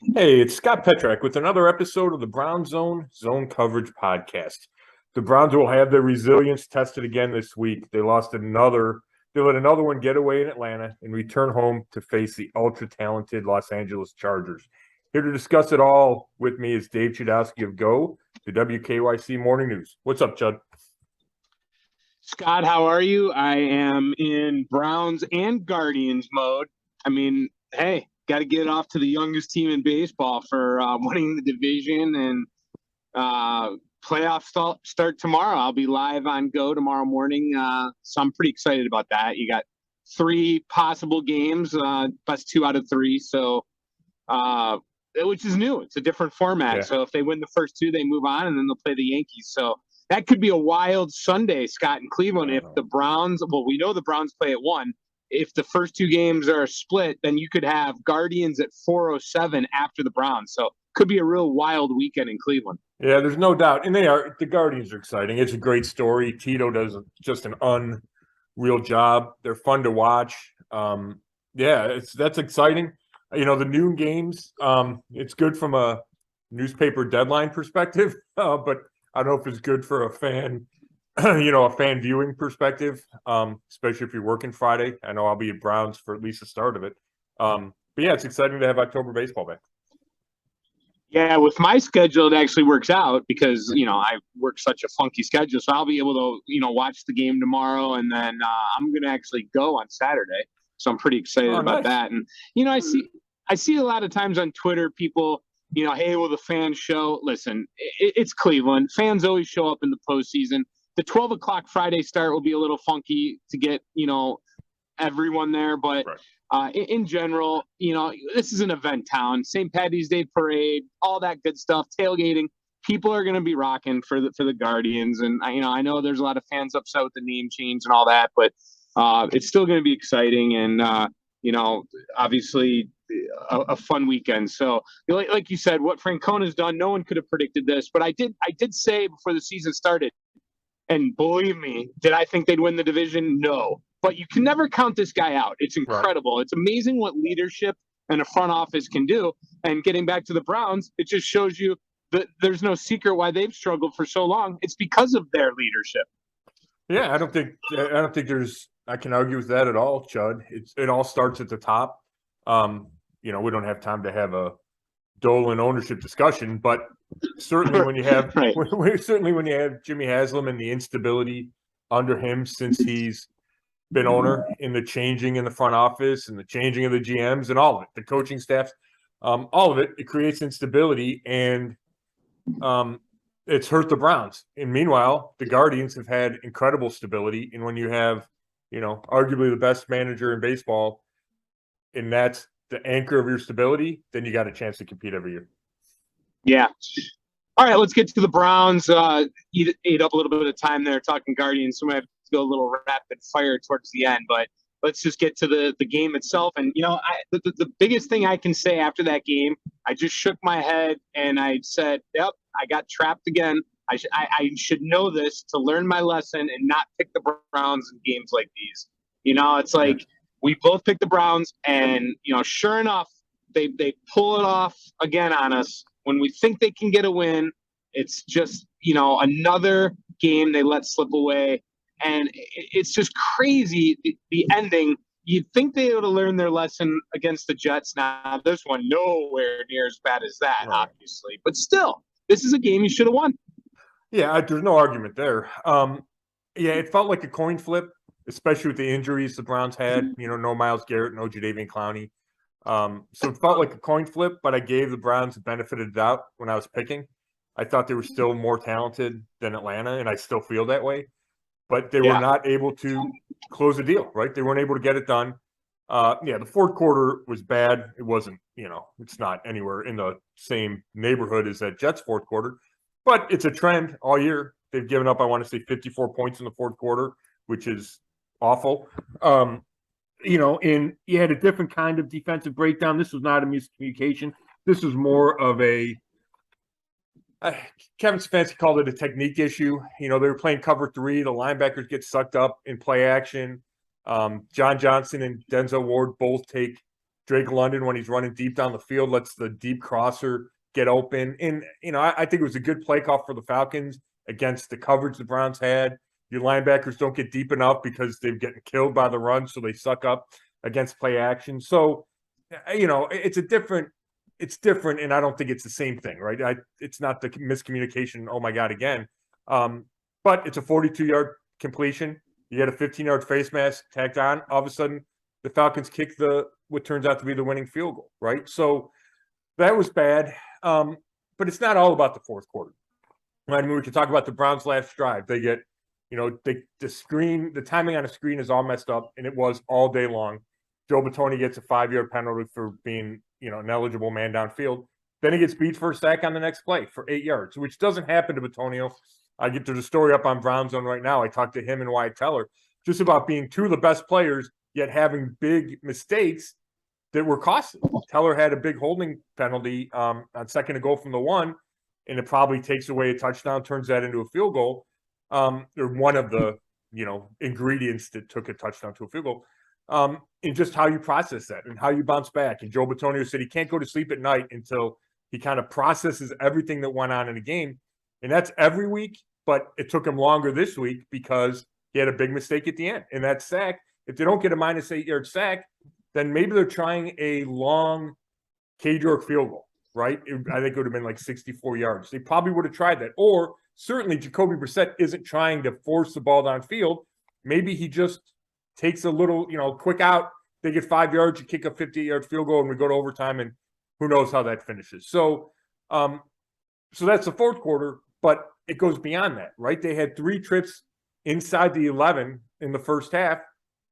Hey, it's Scott Petrak with another episode of the Brown Zone Coverage Podcast. The Browns will have their resilience tested again this week. They let another one get away in Atlanta and return home to face the ultra-talented Los Angeles Chargers. Here to discuss it all with me is Dave Chudowsky of the WKYC Morning News. What's up, Chud? Scott, how are you? I am in Browns and Guardians mode. I mean, hey, got to get off to the youngest team in baseball for winning the division, and playoff start tomorrow. I'll be live on Go tomorrow morning, so I'm pretty excited about that. You got three possible games, best 2 out of 3, so which is new. It's a different format. Yeah. So if they win the first 2, they move on, and then they'll play the Yankees. So that could be a wild Sunday, Scott, in Cleveland. If the Browns, well, we know the Browns play at 1. If the first 2 games are split, then you could have Guardians at 4:07 after the Browns. So could be a real wild weekend in Cleveland. Yeah, there's no doubt. And the Guardians are exciting. It's a great story. Tito does just an unreal job. They're fun to watch. That's exciting. You know, the noon games, it's good from a newspaper deadline perspective, but I don't know if it's good for a fan, a fan viewing perspective, especially if you're working Friday. I know I'll be at Browns for at least the start of it. But yeah, it's exciting to have October baseball back. Yeah, with my schedule, it actually works out because, I work such a funky schedule. So I'll be able to, watch the game tomorrow, and then I'm going to actually go on Saturday. So I'm pretty excited about that. And, I see a lot of times on Twitter, people, hey, will the fans show? Listen, it's Cleveland. Fans always show up in the postseason. The 12 o'clock Friday start will be a little funky to get, everyone there. But in general, this is an event town. St. Paddy's Day parade, all that good stuff, tailgating. People are going to be rocking for the Guardians. And, I know there's a lot of fans upset with the name change and all that, but it's still going to be exciting. And, obviously a fun weekend. So like you said, what Francona's done, no one could have predicted this, but I did say before the season started, and believe me, did I think they'd win the division? No, but you can never count this guy out. It's incredible. Right. It's amazing what leadership and a front office can do. And getting back to the Browns, it just shows you that there's no secret why they've struggled for so long. It's because of their leadership. Yeah, I don't think I can argue with that at all, Chud. It all starts at the top. We don't have time to have a Dolan ownership discussion, but certainly when you have when you have Jimmy Haslam and the instability under him since he's been owner, in the changing in the front office and the changing of the GMs and all of it, the coaching staffs, all of it creates instability, and it's hurt the Browns. And meanwhile, the Guardians have had incredible stability. And when you have, arguably the best manager in baseball, and that's the anchor of your stability, then you got a chance to compete every year. Yeah. All right, let's get to the Browns. Ate up a little bit of time there talking Guardians, so we have to go a little rapid fire towards the end. But let's just get to the game itself. And, the biggest thing I can say after that game, I just shook my head and I said, yep, I got trapped again. I should know this to learn my lesson and not pick the Browns in games like these. It's like we both picked the Browns, and, sure enough, they pull it off again on us. When we think they can get a win, it's just, another game they let slip away. And it's just crazy, the ending. You'd think they would have learned their lesson against the Jets. Now, this one nowhere near as bad as that, obviously. But still, this is a game you should have won. Yeah, there's no argument there. It felt like a coin flip, especially with the injuries the Browns had. No Myles Garrett, no Jadeveon Clowney. So it felt like a coin flip, but I gave the Browns the benefit of the doubt when I was picking. I thought they were still more talented than Atlanta, and I still feel that way. But they were not able to close the deal, right? They weren't able to get it done. The fourth quarter was bad. It wasn't, it's not anywhere in the same neighborhood as that Jets fourth quarter. But it's a trend all year. They've given up, I want to say, 54 points in the fourth quarter, which is awful. And you had a different kind of defensive breakdown. This was not a miscommunication. This was more of a Kevin Stefanski called it a technique issue. They were playing cover 3. The linebackers get sucked up in play action. John Johnson and Denzel Ward both take Drake London, when he's running deep down the field, lets the deep crosser get open. And, I think it was a good play call for the Falcons against the coverage the Browns had. Your linebackers don't get deep enough because they're getting killed by the run, so they suck up against play action. So, it's different, and I don't think it's the same thing, right? It's not the miscommunication, oh my God, again. But it's a 42-yard completion. You get a 15-yard face mask tacked on. All of a sudden, the Falcons kick what turns out to be the winning field goal, right? So that was bad. But it's not all about the fourth quarter. I mean, we can talk about the Browns' last drive. They get, the timing on a screen is all messed up, and it was all day long. Joe Batoni gets a 5-yard penalty for being, an eligible man downfield. Then he gets beat for a sack on the next play for 8 yards, which doesn't happen to Batonio. There's a story up on Brown Zone right now. I talked to him and Wyatt Teller just about being two of the best players, yet having big mistakes that were costly. Teller had a big holding penalty on second and goal from the 1, and it probably takes away a touchdown, turns that into a field goal. Or one of the, ingredients that took a touchdown to a field goal. And just how you process that and how you bounce back. And Joe Batonio said he can't go to sleep at night until he kind of processes everything that went on in the game. And that's every week, but it took him longer this week because he had a big mistake at the end. And that sack, if they don't get a minus 8-yard sack, then maybe they're trying a long cage work field goal, right? I think it would have been like 64 yards. They probably would have tried that. Or certainly Jacoby Brissett isn't trying to force the ball downfield. Maybe he just takes a little, quick out. They get 5 yards, you kick a 50-yard field goal, and we go to overtime, and who knows how that finishes. So that's the fourth quarter, but it goes beyond that, right? They had 3 trips inside the 11 in the first half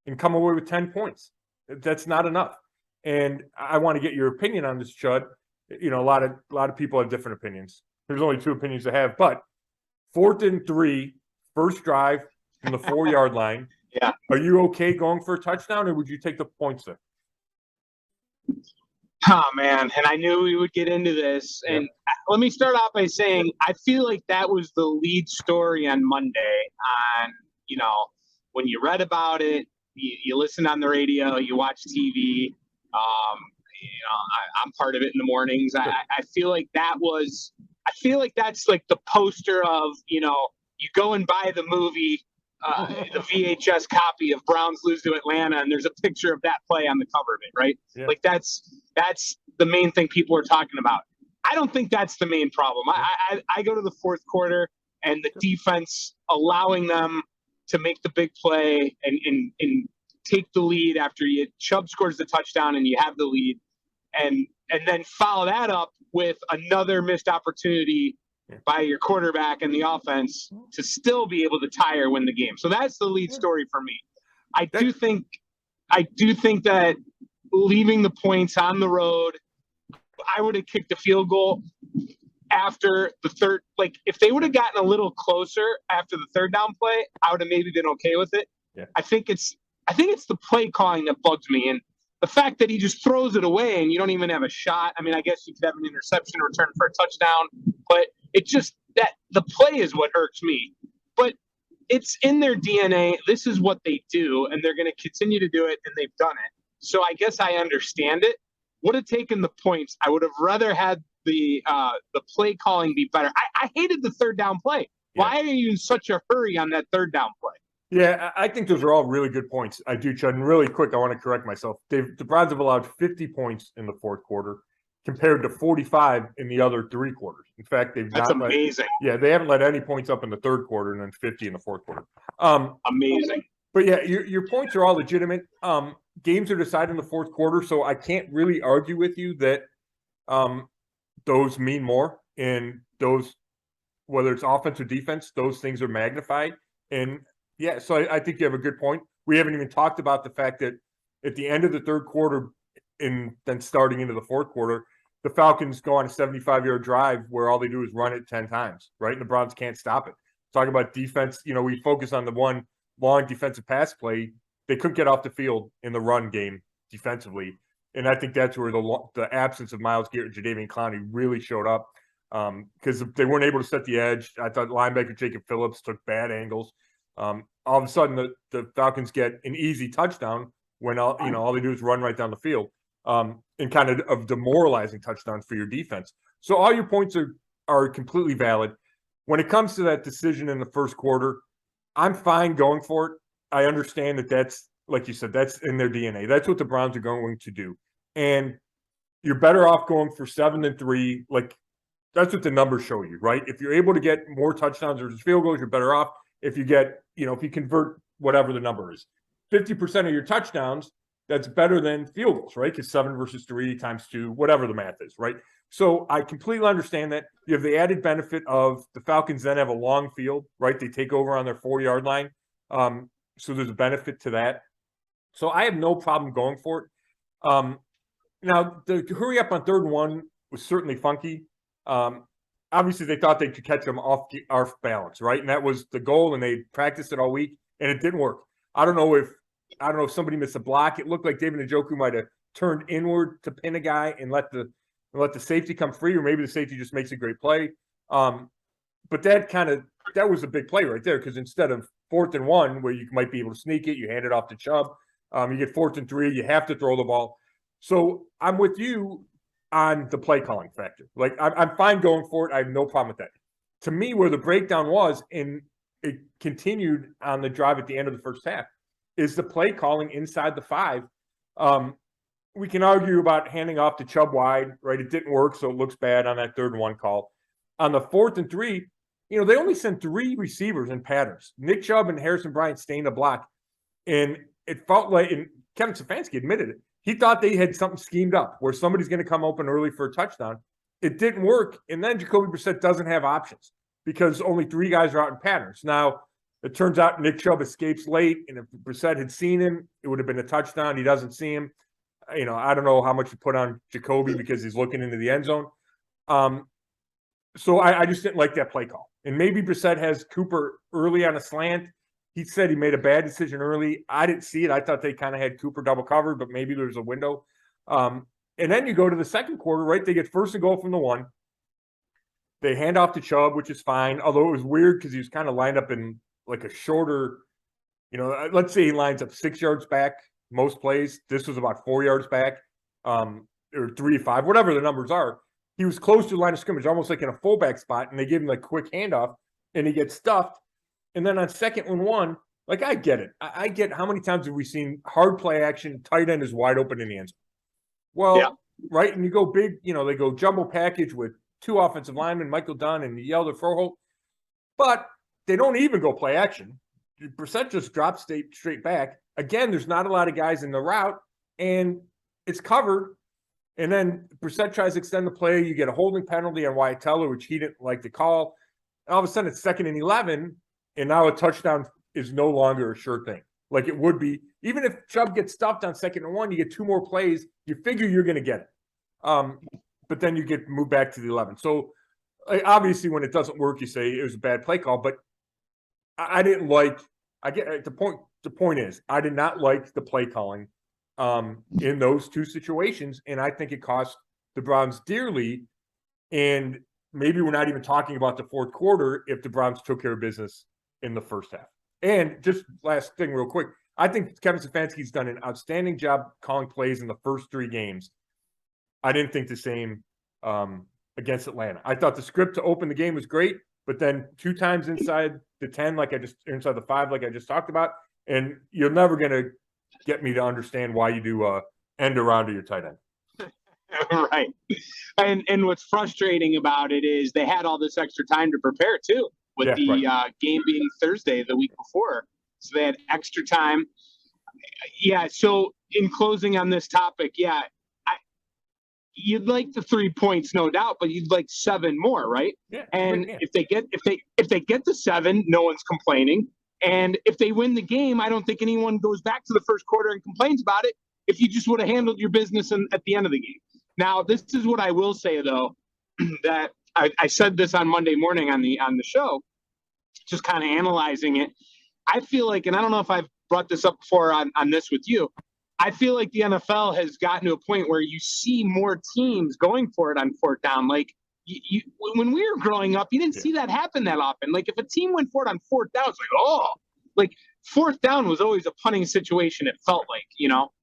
and come away with 10 points. That's not enough. And I want to get your opinion on this, Chud. A lot of people have different opinions. There's only 2 opinions to have, but 4th and 3, first drive from the 4-yard line. Yeah. Are you okay going for a touchdown, or would you take the points there? Oh, man. And I knew we would get into this. And let me start off by saying I feel like that was the lead story on Monday. When you read about it, you listen on the radio, you watch TV. I'm part of it in the mornings. I feel like that's like the poster of, you go and buy the movie, the VHS copy of Browns lose to Atlanta, and there's a picture of that play on the cover of it, right? Yeah. Like that's the main thing people are talking about. I don't think that's the main problem. I go to the fourth quarter and the defense allowing them to make the big play and take the lead after Chubb scores the touchdown and you have the lead, and then follow that up with another missed opportunity by your quarterback and the offense to still be able to tie or win the game. So that's the lead story for me. I do think that leaving the points on the road, I would have kicked a field goal after the third. Like if they would have gotten a little closer after the third down play, I would have maybe been okay with it. Yeah. I think it's the play calling that bugs me, and the fact that he just throws it away and you don't even have a shot. I mean, I guess you could have an interception return for a touchdown, but it just that the play is what irks me. But it's in their DNA. This is what they do, and they're going to continue to do it, and they've done it. So I guess I understand it. Would have taken the points. I would have rather had the play calling be better. I hated the third down play. Yeah. Why are you in such a hurry on that third down play? Yeah, I think those are all really good points. I do, Chud. And really quick, I want to correct myself. The Browns have allowed 50 points in the fourth quarter compared to 45 in the other 3 quarters. In fact, That's amazing. They haven't let any points up in the third quarter and then 50 in the fourth quarter. Amazing. But yeah, your points are all legitimate. Games are decided in the fourth quarter, so I can't really argue with you that those mean more. And those, whether it's offense or defense, those things are magnified. And yeah, so I think you have a good point. We haven't even talked about the fact that at the end of the third quarter and then starting into the fourth quarter, the Falcons go on a 75-yard drive where all they do is run it 10 times, right? And the Browns can't stop it. Talking about defense, we focus on the one long defensive pass play. They couldn't get off the field in the run game defensively. And I think that's where the absence of Myles Garrett and Jadeveon Clowney really showed up because they weren't able to set the edge. I thought linebacker Jacob Phillips took bad angles. All of a sudden, the Falcons get an easy touchdown when all they do is run right down the field. and kind of demoralizing touchdowns for your defense. So all your points are completely valid. When it comes to that decision in the first quarter, I'm fine going for it. I understand that's, like you said, that's in their DNA. That's what the Browns are going to do. And you're better off going for 7 than 3. Like, that's what the numbers show you, right? If you're able to get more touchdowns or field goals, you're better off. If you get, if you convert whatever the number is, 50% of your touchdowns, that's better than field goals, right? Because 7 versus 3 times 2, whatever the math is, right? So I completely understand that. You have the added benefit of the Falcons then have a long field, right? They take over on their 4-yard line. So there's a benefit to that. So I have no problem going for it. Now, the hurry up on 3rd and 1 was certainly funky. Obviously, they thought they could catch them off balance, right? And that was the goal, and they practiced it all week, and it didn't work. I don't know if somebody missed a block. It looked like David Njoku might have turned inward to pin a guy and let the safety come free, or maybe the safety just makes a great play. But that was a big play right there, because instead of 4th and 1, where you might be able to sneak it, you hand it off to Chubb. You get 4th and 3, you have to throw the ball. So I'm with you on the play calling factor. Like, I'm fine going for it. I have no problem with that. To me, where the breakdown was, and it continued on the drive at the end of the first half, is the play calling inside the 5. We can argue about handing off to Chubb wide, right? It didn't work, so it looks bad on that 3rd and 1 call. On the 4th and 3, they only sent 3 receivers in patterns. Nick Chubb and Harrison Bryant staying the block. And it felt like, and Kevin Stefanski admitted it, he thought they had something schemed up where somebody's going to come open early for a touchdown. It didn't work. And then Jacoby Brissett doesn't have options because only 3 guys are out in patterns. Now, it turns out Nick Chubb escapes late, and if Brissett had seen him, it would have been a touchdown. He doesn't see him. I don't know how much you put on Jacoby because he's looking into the end zone. So I just didn't like that play call. And maybe Brissett has Cooper early on a slant. He said he made a bad decision early. I didn't see it. I thought they kind of had Cooper double covered, but maybe there's a window. And then you go to the second quarter, right? They get 1st and goal from the 1. They hand off to Chubb, which is fine, although it was weird because he was kind of lined up in like a shorter, let's say he lines up 6 yards back most plays. This was about 4 yards back, or 3 to 5, whatever the numbers are. He was close to the line of scrimmage, almost like in a fullback spot, and they give him like quick handoff, and he gets stuffed. And then on 2nd and 1, like, I get it. I get how many times have we seen hard play action, tight end is wide open in the end zone. Well, yeah. Right, and you go big, they go jumbo package with 2 offensive linemen, Michael Dunn and Yelder Froholt, but they don't even go play action. Brissett just drops straight back. Again, there's not a lot of guys in the route, and it's covered. And then Brissett tries to extend the play. You get a holding penalty on Wyatt Teller, which he didn't like to call. All of a sudden, it's 2nd and 11, and now a touchdown is no longer a sure thing, like it would be. Even if Chubb gets stuffed on 2nd and 1, you get 2 more plays. You figure you're going to get it. But then you get moved back to the 11. So obviously, when it doesn't work, you say it was a bad play call. But I didn't like. I get the point. The point is, I did not like the play calling in those 2 situations, and I think it cost the Browns dearly. And maybe we're not even talking about the 4th quarter if the Browns took care of business in the first half. And just last thing real quick, I think Kevin Stefanski's done an outstanding job calling plays in the first 3 games. I didn't think the same against Atlanta. I thought the script to open the game was great, but then 2 times inside the 10, inside the 5, like I just talked about, and you're never going to get me to understand why you do end around to your tight end. Right. And what's frustrating about it is they had all this extra time to prepare too, with game being Thursday the week before. So they had extra time. Yeah. So in closing on this topic, you'd like the 3 points, no doubt, but you'd like 7 more, right? Yeah. And if they get the 7, no one's complaining. And if they win the game, I don't think anyone goes back to the first quarter and complains about it if you just would have handled your business at the end of the game. Now, this is what I will say, though, that I said this on Monday morning on the show, just kind of analyzing it. I feel like, and I don't know if I've brought this up before on this with you, I feel like the NFL has gotten to a point where you see more teams going for it on 4th down. Like, when we were growing up, you didn't see that happen that often. Like, if a team went for it on 4th down, it's like 4th down was always a punting situation, it felt like,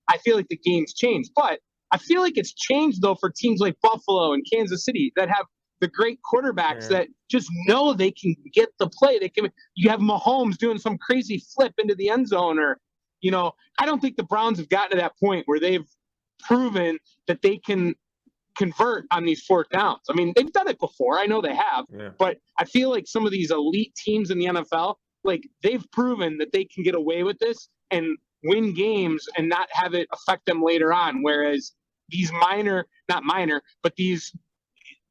I feel like the game's changed. But I feel like it's changed though for teams like Buffalo and Kansas City that have the great quarterbacks that just know they can get the play. You have Mahomes doing some crazy flip into the end zone, or I don't think the Browns have gotten to that point where they've proven that they can convert on these fourth downs. I mean, they've done it before. I know they have, but I feel like some of these elite teams in the NFL, like they've proven that they can get away with this and win games and not have it affect them later on. Whereas these not minor, but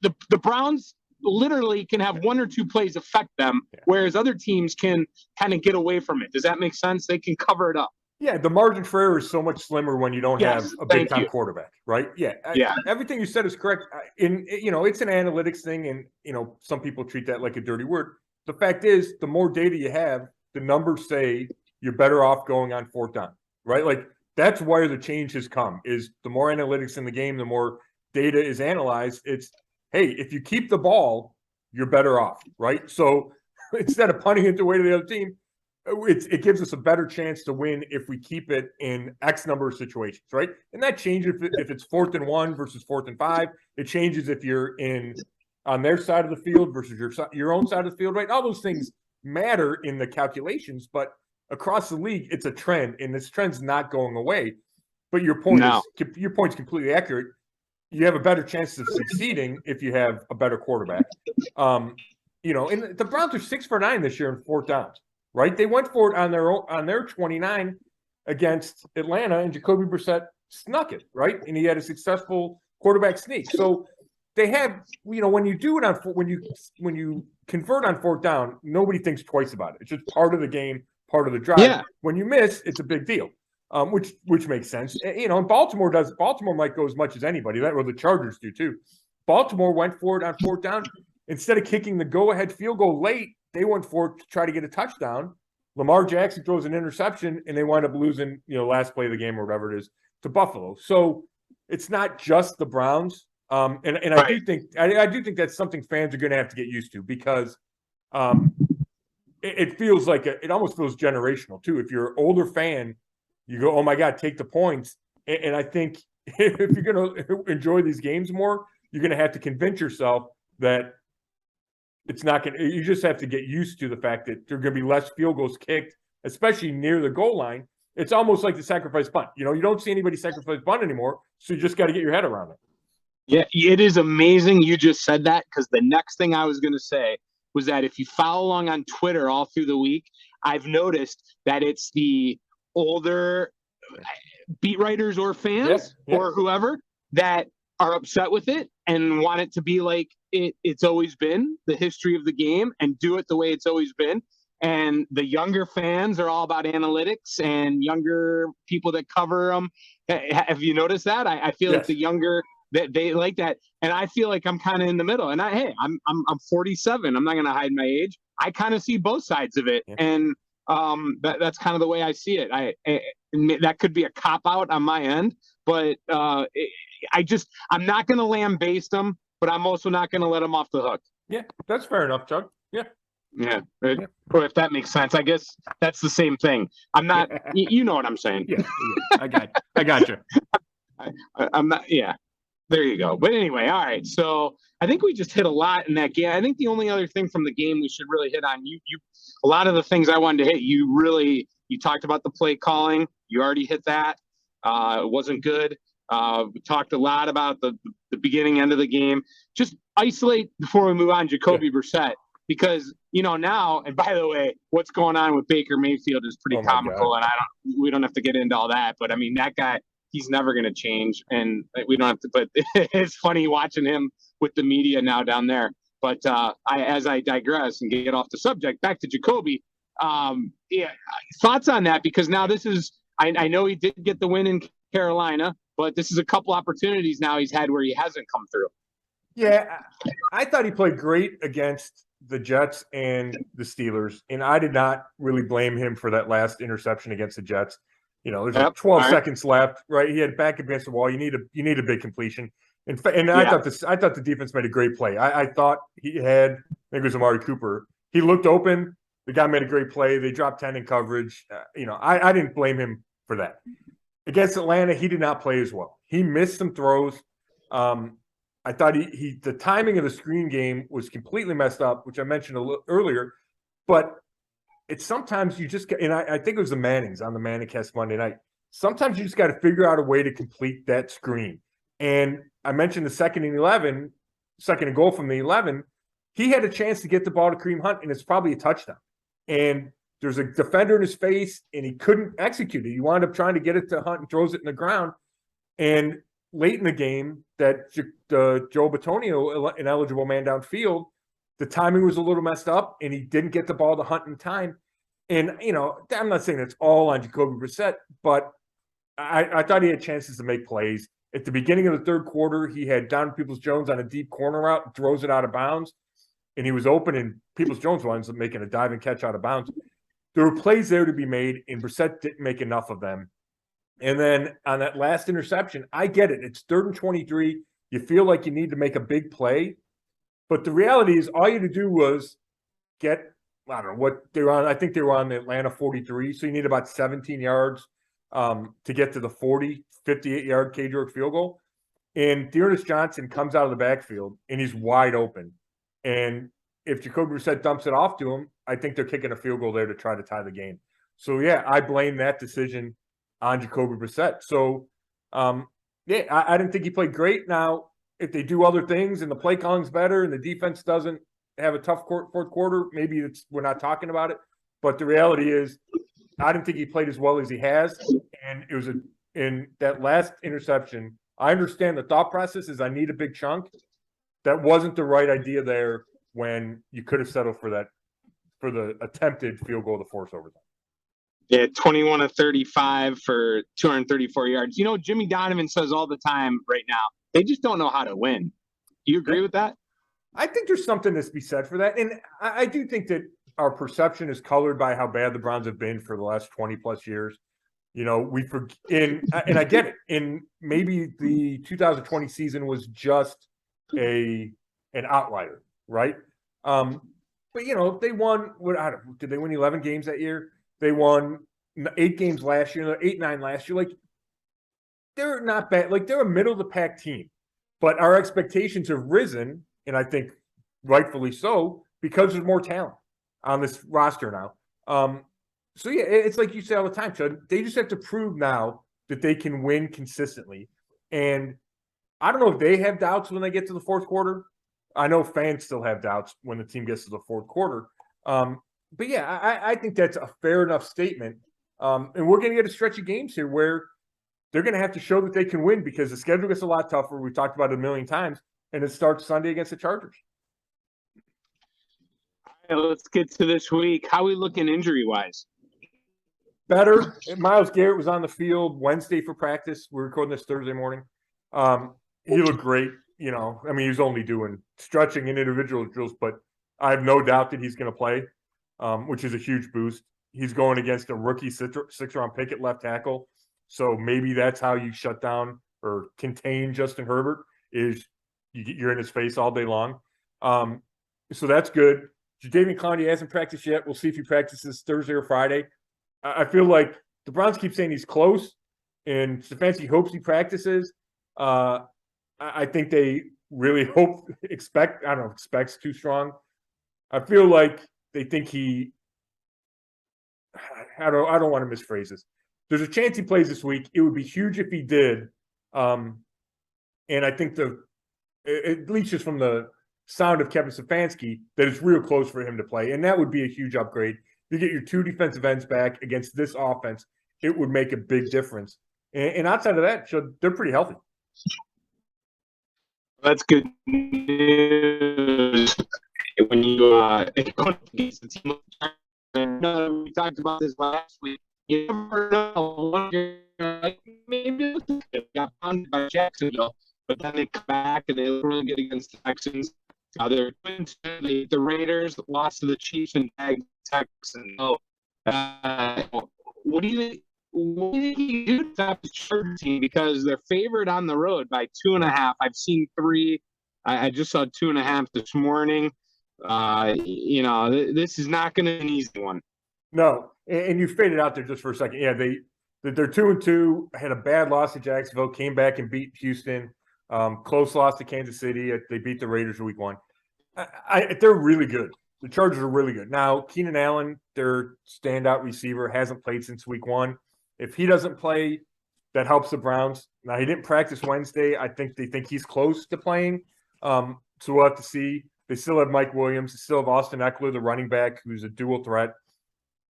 the Browns literally can have one or two plays affect them, whereas other teams can kind of get away from it. Does that make sense? They can cover it up. Yeah, the margin for error is so much slimmer when you don't have a big-time quarterback, right? Yeah, everything you said is correct. It's an analytics thing, and some people treat that like a dirty word. The fact is, the more data you have, the numbers say you're better off going on fourth down, right? Like that's where the change has come. Is the more analytics in the game, the more data is analyzed. It's hey, if you keep the ball, you're better off, right? So instead of punting it away to the other team, it gives us a better chance to win if we keep it in X number of situations, right? And that changes if it's 4th and 1 versus 4th and 5. It changes if you're on their side of the field versus your own side of the field, right? All those things matter in the calculations, but across the league, it's a trend, and this trend's not going away. But your point's completely accurate. You have a better chance of succeeding if you have a better quarterback. And the Browns are 6 for 9 this year in fourth downs, right? They went for it on their 29 against Atlanta, and Jacoby Brissett snuck it, right? And he had a successful quarterback sneak. So they have, when you do it when you convert on fourth down, nobody thinks twice about it. It's just part of the game, part of the drive. Yeah. When you miss, it's a big deal. Which makes sense. And Baltimore might go as much as anybody. That or the Chargers do too. Baltimore went for it on fourth down. Instead of kicking the go-ahead field goal late, they went for it to try to get a touchdown. Lamar Jackson throws an interception, and they wind up losing, last play of the game or whatever it is to Buffalo. So it's not just the Browns. And I do think that's something fans are going to have to get used to because it feels like it almost feels generational too. If you're an older fan, you go, oh my God, take the points. And I think if you're going to enjoy these games more, you're going to have to convince yourself that it's not going to, you just have to get used to the fact that there are going to be less field goals kicked, especially near the goal line. It's almost like the sacrifice punt. You don't see anybody sacrifice punt anymore. So you just got to get your head around it. Yeah, it is amazing you just said that because the next thing I was going to say was that if you follow along on Twitter all through the week, I've noticed that it's the older beat writers or fans or whoever that are upset with it and want it to be like it's always been the history of the game and do it the way it's always been. And the younger fans are all about analytics and younger people that cover them. Have you noticed that? I feel like the younger that they like that. And I feel like I'm kind of in the middle and I'm 47. I'm not going to hide my age. I kind of see both sides of it. Yeah. And that's kind of the way I see it. That could be a cop out on my end, but I'm not going to lambaste them, but I'm also not going to let them off the hook. Yeah, that's fair enough, Chuck. Yeah. Or if that makes sense, I guess that's the same thing. I'm not, you know what I'm saying. Yeah. I got you. I'm not, yeah. There you go. But anyway, all right. So I think we just hit a lot in that game. I think the only other thing from the game we should really hit on, you a lot of the things I wanted to hit, you talked about the play calling. You already hit that. It wasn't good. We talked a lot about the beginning, end of the game. Just isolate before we move on Jacoby Brissett, because now, and by the way, what's going on with Baker Mayfield is pretty comical, and we don't have to get into all that. But I mean, that guy, he's never going to change, and we don't have to. But it's funny watching him with the media now down there. But as I digress and get off the subject, back to Jacoby. Thoughts on that? Because now this is, I know he did get the win in Carolina, but this is a couple opportunities now he's had where he hasn't come through. Yeah, I thought he played great against the Jets and the Steelers, and I did not really blame him for that last interception against the Jets. There's 12 seconds left, right? He had back against the wall. You need a big completion. And I thought the defense made a great play. I thought he had, I think it was Amari Cooper. He looked open. The guy made a great play. They dropped 10 in coverage. I didn't blame him for that. Against Atlanta, he did not play as well. He missed some throws. I thought the timing of the screen game was completely messed up, which I mentioned a little earlier. But it's sometimes you just – and I think it was the Mannings on the Manningcast Monday night. Sometimes you just got to figure out a way to complete that screen. And I mentioned the second and goal from the 11. He had a chance to get the ball to Kareem Hunt, and it's probably a touchdown. And there's a defender in his face, and he couldn't execute it. He wound up trying to get it to Hunt and throws it in the ground. And late in the game, that Joe Bitonio, an eligible man downfield, the timing was a little messed up, and he didn't get the ball to Hunt in time. And, I'm not saying it's all on Jacoby Brissett, but I thought he had chances to make plays. At the beginning of the third quarter, he had Don Peoples-Jones on a deep corner route and throws it out of bounds, and he was open, and Peoples-Jones winds up making a diving catch out of bounds. There were plays there to be made, and Brissett didn't make enough of them. And then on that last interception, I get it. It's 3rd and 23. You feel like you need to make a big play. But the reality is all you had to do was get, I don't know what they were on. I think they were on the Atlanta 43. So you need about 17 yards to get to the 58-yard K-York field goal. And Dearness Johnson comes out of the backfield, and he's wide open. And if Jacoby Brissett dumps it off to him, I think they're kicking a field goal there to try to tie the game. So, yeah, I blame that decision on Jacoby Brissett. So, I didn't think he played great. Now, if they do other things and the play calling's better and the defense doesn't have a tough fourth quarter, maybe we're not talking about it. But the reality is I didn't think he played as well as he has. And it was in that last interception, I understand the thought process is I need a big chunk. That wasn't the right idea there when you could have settled for the attempted field goal to force overtime. Yeah, 21 of 35 for 234 yards. Jimmy Donovan says all the time right now, they just don't know how to win. Do you agree with that? I think there's something to be said for that. And I do think that our perception is colored by how bad the Browns have been for the last 20 plus years. We forget, and I get it. And maybe the 2020 season was just an outlier, right? But they won. Did they win 11 games that year? They won 8 games last year, 8-9 last year. Like, they're not bad. Like, they're a middle of the pack team, but our expectations have risen, and I think rightfully so, because there's more talent on this roster now. So yeah, it's like you say all the time, Chud. They just have to prove now that they can win consistently. And I don't know if they have doubts when they get to the fourth quarter. I know fans still have doubts when the team gets to the fourth quarter. But yeah, I think that's a fair enough statement. And we're going to get a stretch of games here where they're going to have to show that they can win because the schedule gets a lot tougher. We've talked about it a million times, and it starts Sunday against the Chargers. All right, let's get to this week. How are we looking injury-wise? Better. Myles Garrett was on the field Wednesday for practice. We're recording this Thursday morning. He looked great. He was only doing stretching and individual drills, but I have no doubt that he's going to play, which is a huge boost. He's going against a rookie six-round pick at left tackle. So maybe that's how you shut down or contain Justin Herbert is you're in his face all day long. So that's good. Jadeveon Clowney hasn't practiced yet. We'll see if he practices Thursday or Friday. I feel like the Browns keep saying he's close, and Stefanski hopes he practices. I think they really expect's too strong. I feel like they think I don't want to misphrase this. There's a chance he plays this week. It would be huge if he did. And I think at least just from the sound of Kevin Stefanski, that it's real close for him to play. And that would be a huge upgrade. You get your 2 defensive ends back against this offense, it would make a big difference. And outside of that, they're pretty healthy. That's good news. When you go against the team, we talked about this last week. You never know. Maybe they got pounded by Jacksonville, but then they come back and they look really good against the Texans. The Raiders lost to the Chiefs and Texans. What do you think you do to stop the Chargers team? Because they're favored on the road by 2.5. I've seen 3. I just saw 2.5 this morning. This is not going to be an easy one. No, and you faded out there just for a second. Yeah, the They're 2-2. Had a bad loss to Jacksonville. Came back and beat Houston. Close loss to Kansas City. They beat the Raiders week 1. They're really good. The Chargers are really good. Now, Keenan Allen, their standout receiver, hasn't played since week 1. If he doesn't play, that helps the Browns. Now, he didn't practice Wednesday. I think they think he's close to playing. So we'll have to see. They still have Mike Williams. They still have Austin Eckler, the running back, who's a dual threat.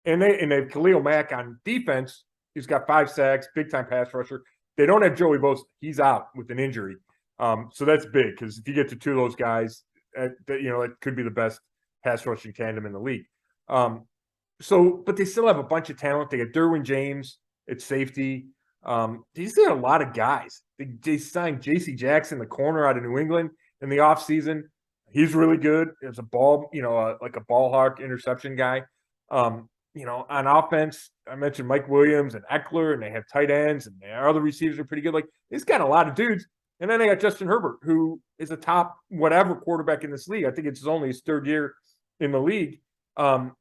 And they have Khalil Mack on defense. He's got 5 sacks, big-time pass rusher. They don't have Joey Bosa. He's out with an injury. So that's big because if you get to 2 of those guys, it could be the best pass rushing tandem in the league. But they still have a bunch of talent. They got Derwin James at safety. They still have a lot of guys. They signed J.C. Jackson, the corner out of New England, in the offseason. He's really good. There's a ball, like a ball hawk interception guy. On offense, I mentioned Mike Williams and Eckler, and they have tight ends, and their other receivers are pretty good. Like, it's got a lot of dudes. And then they got Justin Herbert, who is a top whatever quarterback in this league. I think it's only his 3rd year in the league. And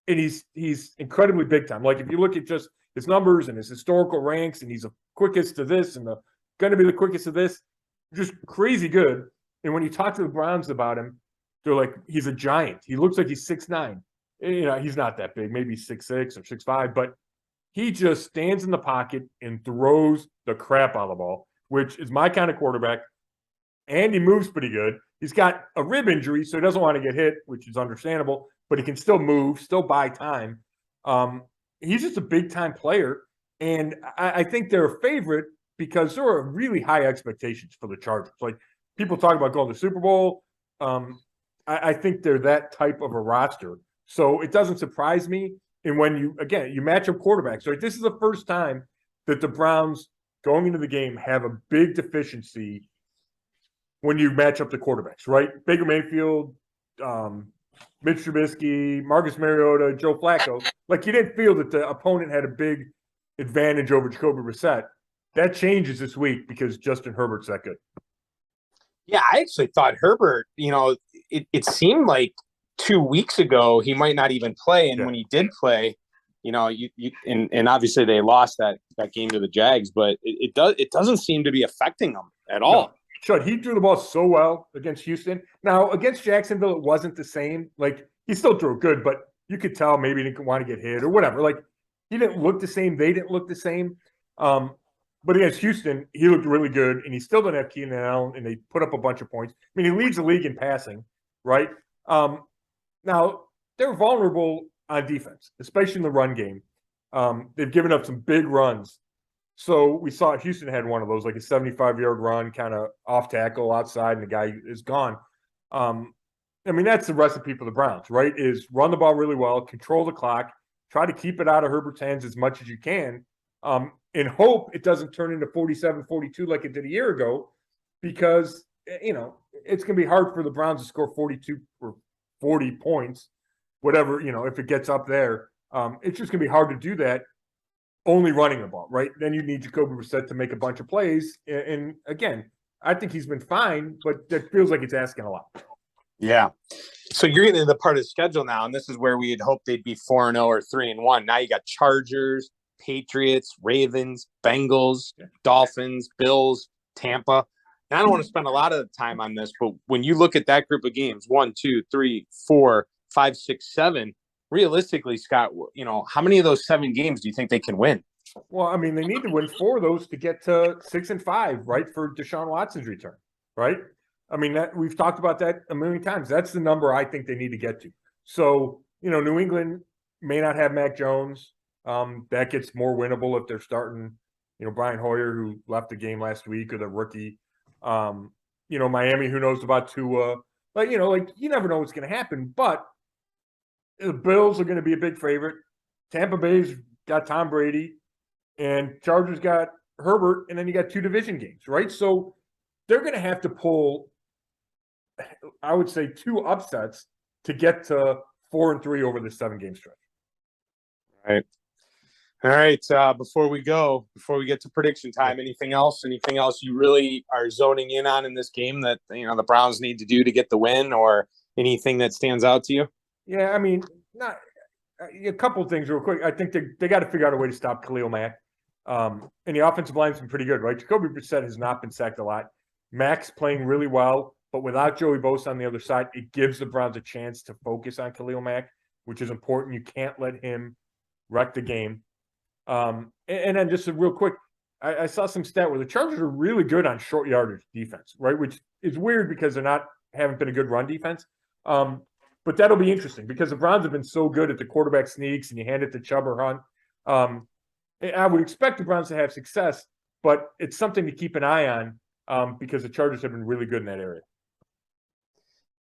he's incredibly big time. Like, if you look at just his numbers and his historical ranks, and he's the quickest to this and going to be the quickest to this, just crazy good. And when you talk to the Browns about him, they're like, he's a giant. He looks like he's 6'9". He's not that big, maybe 6'6" or 6'5", but he just stands in the pocket and throws the crap out of the ball, which is my kind of quarterback. And he moves pretty good. He's got a rib injury, so he doesn't want to get hit, which is understandable, but he can still move, still buy time. He's just a big-time player, and I think they're a favorite because there are really high expectations for the Chargers. Like, people talk about going to the Super Bowl. I think they're that type of a roster. So it doesn't surprise me. And when you match up quarterbacks, right? This is the first time that the Browns going into the game have a big deficiency when you match up the quarterbacks, right? Baker Mayfield, Mitch Trubisky, Marcus Mariota, Joe Flacco. Like, you didn't feel that the opponent had a big advantage over Jacoby Brissett. That changes this week because Justin Herbert's that good. Yeah, I actually thought Herbert, it seemed like 2 weeks ago he might not even play, and when he did play, and obviously they lost that game to the Jags, but it doesn't seem to be affecting them at all. No. He threw the ball so well against Houston. Now, against Jacksonville, it wasn't the same. Like, he still threw good, but you could tell maybe he didn't want to get hit or whatever. Like, he didn't look the same. They didn't look the same. But against Houston, he looked really good, and he still didn't have Keenan Allen, and they put up a bunch of points. I mean, he leads the league in passing, right? Now, they're vulnerable on defense, especially in the run game. They've given up some big runs. So we saw Houston had one of those, like a 75-yard run, kind of off tackle outside, and the guy is gone. That's the recipe for the Browns, right? Is run the ball really well, control the clock, try to keep it out of Herbert's hands as much as you can, and hope it doesn't turn into 47-42 like it did a year ago, because, it's going to be hard for the Browns to score 42 or 40 points, whatever, if it gets up there. It's just going to be hard to do that only running the ball, right? Then you need Jacoby Brissett to make a bunch of plays. And again, I think he's been fine, but that feels like it's asking a lot. Yeah. So you're getting to the part of the schedule now, and this is where we had hoped they'd be 4-0 or 3-1. Now you got Chargers, Patriots, Ravens, Bengals, Dolphins, Bills, Tampa. And I don't want to spend a lot of time on this, but when you look at that group of games, 1, 2, 3, 4, 5, 6, 7, realistically, Scott, how many of those 7 games do you think they can win? Well, they need to win 4 of those to get to 6-5, right, for Deshaun Watson's return, right? We've talked about that a million times. That's the number I think they need to get to. So, New England may not have Mac Jones. That gets more winnable if they're starting, Brian Hoyer, who left the game last week, or the rookie. Miami, who knows about Tua. But, you never know what's going to happen. But the Bills are going to be a big favorite. Tampa Bay's got Tom Brady, and Chargers got Herbert, and then you got 2 division games, right? So they're going to have to pull, I would say, 2 upsets to get to 4-3 over the 7-game stretch. All right. Before we get to prediction time, anything else you really are zoning in on in this game that, the Browns need to do to get the win, or anything that stands out to you? Yeah, not a couple of things real quick. I think they got to figure out a way to stop Khalil Mack. And the offensive line's been pretty good, right? Jacoby Brissett has not been sacked a lot. Mack's playing really well, but without Joey Bosa on the other side, it gives the Browns a chance to focus on Khalil Mack, which is important. You can't let him wreck the game. And then just a real quick, I saw some stat where the Chargers are really good on short yardage defense, right? Which is weird because haven't been a good run defense. But that'll be interesting because the Browns have been so good at the quarterback sneaks and you hand it to Chubb or Hunt. I would expect the Browns to have success, but it's something to keep an eye on because the Chargers have been really good in that area.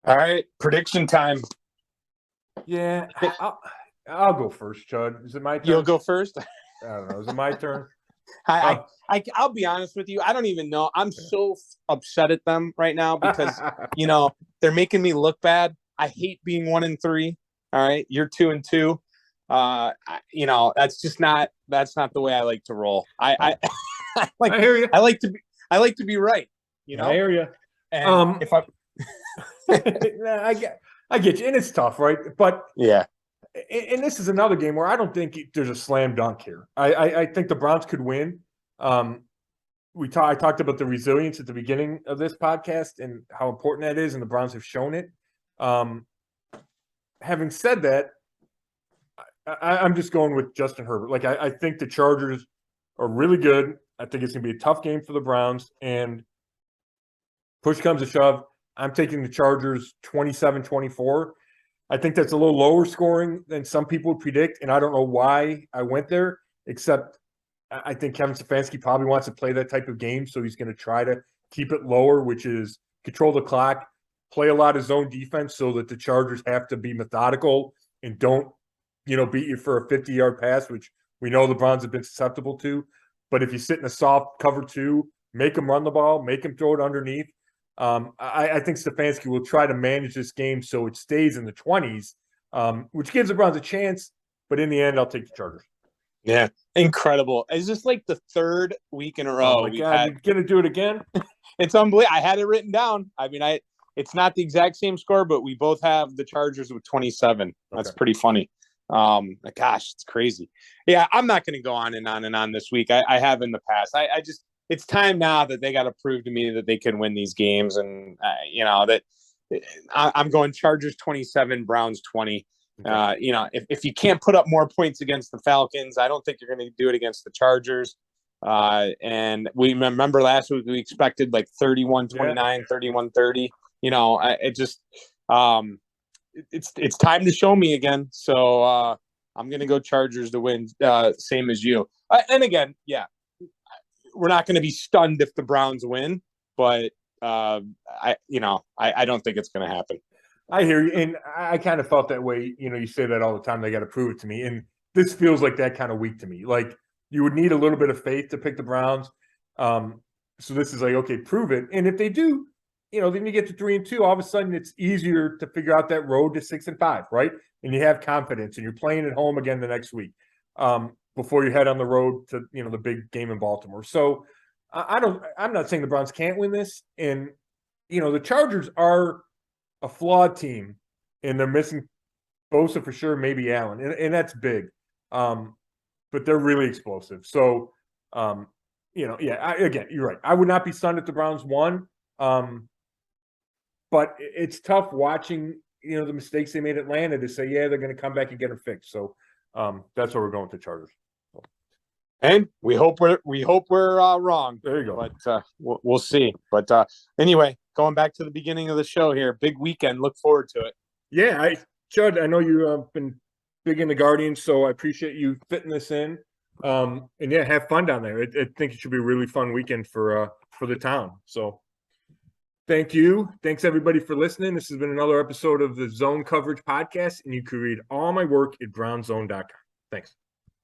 All right, prediction time. Yeah, I'll go first, Chud. Is it my turn? You'll go first? I don't know. Is it my turn? I'll be honest with you. I don't even know. I'm so upset at them right now because, they're making me look bad. I hate being 1-3. All right. You're 2-2. That's not the way I like to roll. I hear you. I like to be right. I hear you. And if I, I get you. And it's tough, right? But yeah. And this is another game where I don't think there's a slam dunk here. I think the Browns could win. I talked about the resilience at the beginning of this podcast and how important that is, and the Browns have shown it. Having said that, I'm just going with Justin Herbert. Like I think the Chargers are really good. I think it's going to be a tough game for the Browns. And push comes to shove, I'm taking the Chargers 27-24. I think that's a little lower scoring than some people would predict, and I don't know why I went there, except I think Kevin Stefanski probably wants to play that type of game, so he's going to try to keep it lower, which is control the clock, play a lot of zone defense so that the Chargers have to be methodical and don't, beat you for a 50-yard pass, which we know the Browns have been susceptible to. But if you sit in a soft cover two, make them run the ball, make them throw it underneath. I think Stefanski will try to manage this game so it stays in the 20s, which gives the Browns a chance. But in the end, I'll take the Chargers. Yeah, incredible. Is this like the third week in a row? Oh, my God. You're going to do it again? It's unbelievable. I had it written down. I mean, it's not the exact same score, but we both have the Chargers with 27. That's okay. Pretty funny. Gosh, it's crazy. Yeah, I'm not going to go on and on and on this week. I have in the past. I just – it's time now that they got to prove to me that they can win these games. And, that I'm going Chargers 27, Browns 20. Okay. If you can't put up more points against the Falcons, I don't think you're going to do it against the Chargers. And we remember last week we expected like 31-29, 31-30. It's time to show me again. So I'm going to go Chargers to win, same as you. And again, yeah. We're not going to be stunned if the Browns win, but I don't think it's going to happen. I hear you, and I kind of felt that way. You say that all the time. They got to prove it to me, and this feels like that kind of week to me. Like you would need a little bit of faith to pick the Browns. So this is like, okay, prove it, and if they do, then you get to 3-2. All of a sudden, it's easier to figure out that road to 6-5, right? And you have confidence, and you're playing at home again the next week. Before you head on the road to, the big game in Baltimore. So I'm not saying the Browns can't win this. And, the Chargers are a flawed team and they're missing Bosa for sure, maybe Allen. And that's big. But they're really explosive. So, again, you're right. I would not be stunned if the Browns won. But it's tough watching, the mistakes they made at Atlanta to say, yeah, they're going to come back and get them fixed. So that's where we're going with the Chargers. And we hope we're wrong. There you go. But we'll see. But anyway, going back to the beginning of the show here, big weekend. Look forward to it. Yeah, Chud, I know you've been big in the Guardians, so I appreciate you fitting this in. And yeah, have fun down there. I think it should be a really fun weekend for the town. So thank you. Thanks everybody for listening. This has been another episode of the Zone Coverage Podcast, and you can read all my work at brownzone.com. Thanks.